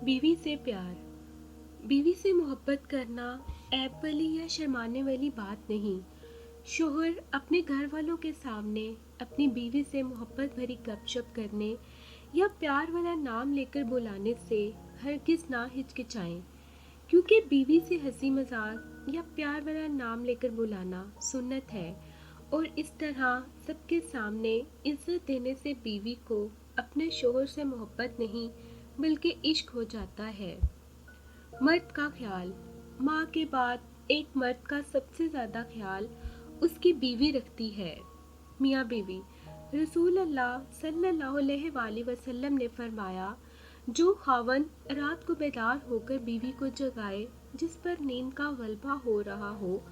बीवी से प्यार। बीवी से मोहब्बत करना ऐब वाली या शर्माने वाली बात नहीं। शोहर अपने घर वालों के सामने अपनी बीवी से मोहब्बत भरी गपशप करने या प्यार वाला नाम लेकर बुलाने से हरगिज़ ना हिचकिचाएं, क्योंकि बीवी से हंसी मजाक या प्यार वाला नाम लेकर बुलाना सुन्नत है। और इस तरह सबके सामने इज्जत देने से बीवी को अपने शोहर से मोहब्बत नहीं बल्कि इश्क हो जाता है। मर्द का ख्याल। माँ के बाद एक मर्द का सबसे ज़्यादा ख्याल उसकी बीवी रखती है। मियाँ बीवी। रसूल अल्लाह सल्लल्लाहु अलैहि वसल्लम ने फरमाया, जो खावन रात को बेदार होकर बीवी को जगाए जिस पर नींद का गलबा हो रहा हो,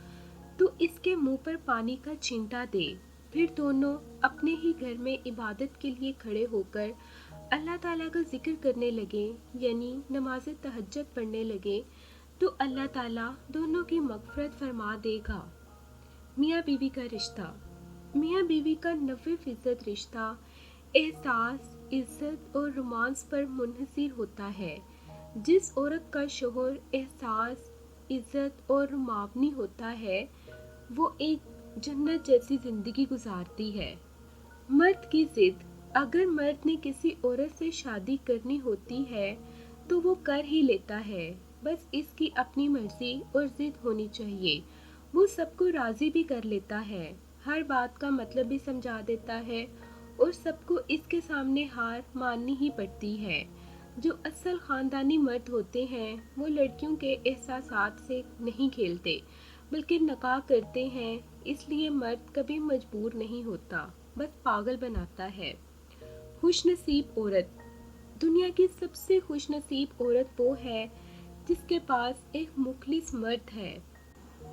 तो इसके मुंह पर पानी का छींटा दे, फिर दोनों अपने ही घर में इबादत के लिए खड़े होकर अल्लाह ताला का जिक्र करने लगे, यानी नमाज तहज्जुद पढ़ने लगे, तो अल्लाह ताला दोनों की मग़फ़िरत फरमा देगा। मियाँ बीवी का रिश्ता। मियाँ बीवी का 90% रिश्ता एहसास, इज़्ज़त और रोमांस पर मुनहसर होता है। जिस औरत का शोहर एहसास, इज़्ज़त और रुमावनी होता है, वो एक जन्नत जैसी ज़िंदगी गुजारती है। मर्द की ज़िद। अगर मर्द ने किसी औरत से शादी करनी होती है तो वो कर ही लेता है, बस इसकी अपनी मर्जी और ज़िद होनी चाहिए। वो सबको राज़ी भी कर लेता है, हर बात का मतलब भी समझा देता है और सबको इसके सामने हार माननी ही पड़ती है। जो असल ख़ानदानी मर्द होते हैं वो लड़कियों के एहसासात से नहीं खेलते बल्कि नकाह करते हैं, इसलिए मर्द कभी मजबूर नहीं होता, बस पागल बनाता है। खुशनसीब औरत। दुनिया की सबसे खुशनसीब औरत वो है जिसके पास एक मुखलिस मर्द है।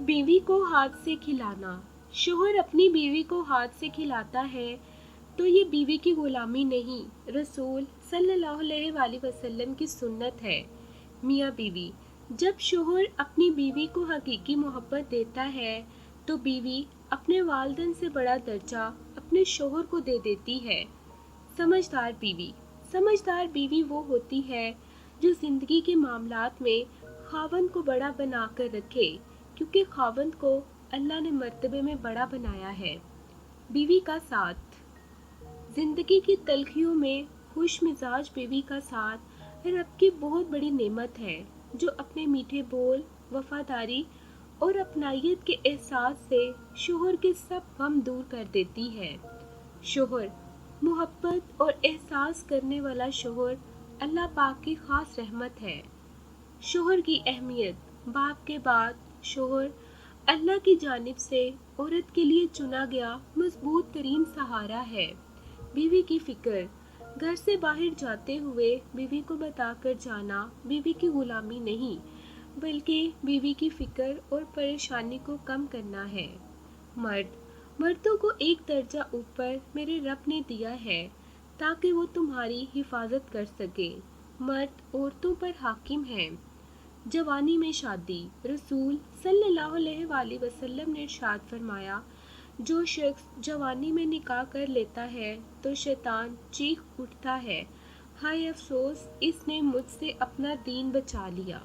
बीवी को हाथ से खिलाना। शोहर अपनी बीवी को हाथ से खिलाता है तो ये बीवी की गुलामी नहीं, रसूल सल्लल्लाहु अलैहि वसल्लम की सुन्नत है। मियाँ बीवी। जब शोहर अपनी बीवी को हकीकी मोहब्बत देता है तो बीवी अपने वालिदैन से बड़ा दर्जा अपने शोहर को दे देती है। समझदार बीवी। समझदार बीवी वो होती है जो ज़िंदगी के मामलात में खावंद को बड़ा बना कर रखे, क्योंकि खावंद को अल्लाह ने मर्तबे में बड़ा बनाया है। बीवी का साथ। ज़िंदगी की तलखियों में खुश मिजाज बीवी का साथ रब की बहुत बड़ी नेमत है, जो अपने मीठे बोल, वफादारी और अपनाइयत के एहसास से शोहर के सब गम दूर कर देती है। शोहर। मोहब्बत और एहसास करने वाला शोहर अल्लाह पाक की ख़ास रहमत है। शोहर की अहमियत। बाप के बाद शोहर अल्लाह की जानिब से औरत के लिए चुना गया मजबूत तरीन सहारा है। बीवी की फ़िक्र। घर से बाहर जाते हुए बीवी को बताकर जाना बीवी की ग़ुलामी नहीं, बल्कि बीवी की फ़िक्र और परेशानी को कम करना है। मर्द। मर्दों को एक दर्जा ऊपर मेरे रब ने दिया है ताकि वो तुम्हारी हिफाजत कर सके। मर्द औरतों पर हाकिम है। जवानी में शादी। रसूल सल्लल्लाहु अलैहि वसल्लम ने इरशाद फरमाया, जो शख्स जवानी में निकाह कर लेता है तो शैतान चीख उठता है, हाय अफसोस, इसने मुझसे अपना दीन बचा लिया।